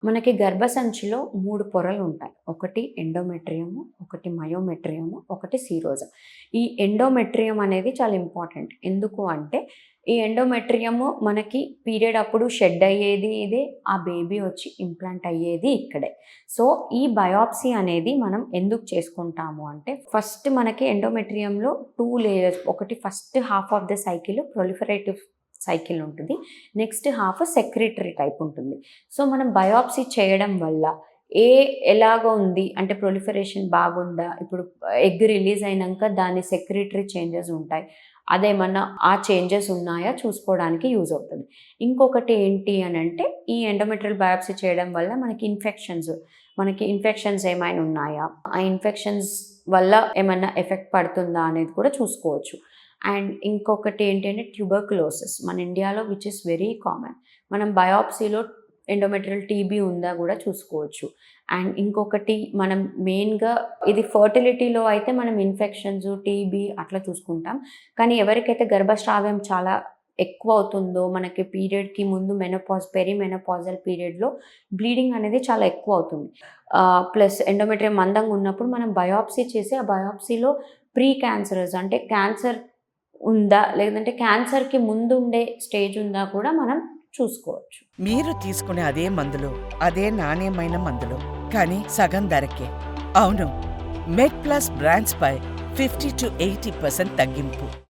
మనకి గర్భసంచిలో 3 పొరలుంటాయి. ఒకటి ఎండోమెట్రియం, ఒకటి మయోమెట్రియం, ఒకటి సీరోజా. ఈ ఎండోమెట్రియం అనేది చాలా ఇంపార్టెంట్. ఎందుకు అంటే, ఈ ఎండోమెట్రియం మనకి పీరియడ్ అప్పుడు షెడ్ అయ్యేది ఇదే, ఆ బేబీ వచ్చి ఇంప్లాంట్ అయ్యేది ఇక్కడే. సో, ఈ బయాప్సీ అనేది మనం ఎందుకు చేసుకుంటాము అంటే, ఫస్ట్ మనకి ఎండోమెట్రియంలో 2 లేయర్స్, ఒకటి first half of the cycle proliferative cycle ఉంటుంది. నెక్స్ట్ హాఫ్ సెక్రిటరీ టైప్ ఉంటుంది. సో, మనం బయాప్సీ చేయడం వల్ల ఎలాగ ఉంది అంటే ప్రొలిఫరేషన్ బాగుందా? ఇప్పుడు ఎగ్ రిలీజ్ అయినంక దాని సెక్రిటరీ చేంజెస్ ఉంటాయి. అదేమన్నా ఆ చేంజెస్ ఉన్నాయా చూసుకోవడానికి యూజ్ అవుతది. ఇంకొకటి ఏంటి అనంటే, ఈ ఎండోమెట్రియల్ బయాప్సీ చేయడం వల్ల మనకి ఇన్ఫెక్షన్స్ ఏమైనా ఉన్నాయా? ఆ ఇన్ఫెక్షన్స్ వల్ల ఏమన్నా ఎఫెక్ట్ పడుతుందా అనేది కూడా చూసుకోవచ్చు. అండ్ ఇంకొకటి ఏంటంటే ట్యూబర్క్యులోసిస్ మన ఇండియాలో విచ్ ఇస్ వెరీ కామన్. మనం బయాప్సీలో ఎండోమెట్రియల్ టీబీ ఉందా గూడా చూసుకోవచ్చు. అండ్ ఇంకొకటి మనం మెయిన్‌గా ఇది ఫర్టిలిటీలో అయితే మనం ఇన్ఫెక్షన్స్, టీబీ అట్లా చూసుకుంటాం. కానీ ఎవరికైతే గర్భస్రావం చాలా ఎక్కువ అవుతుందో, మనకి పీరియడ్‌కి ముందు పెరిమెనోపాజల్ పీరియడ్‌లో బ్లీడింగ్ అనేది చాలా ఎక్కువ అవుతుంది. ప్లస్ ఎండోమెట్రియం మందంగా ఉన్నప్పుడు మనం బయాప్సీ చేసి, ఆ బయాప్సీలో ప్రీ క్యాన్సరస్ అంటే క్యాన్సర్ ఉందా? లేదంటే క్యాన్సర్‌కి ముందుండే స్టేజ్ ఉందా కూడా మనం చూసుకోవచ్చు. మీరు తీసుకునే అదే మందులు, అదే నాణ్యమైన మందులు, కానీ సగం ధరకే. అవును, మెడ్ ప్లస్ బ్రాండ్స్ పై 50-80% తగ్గింపు.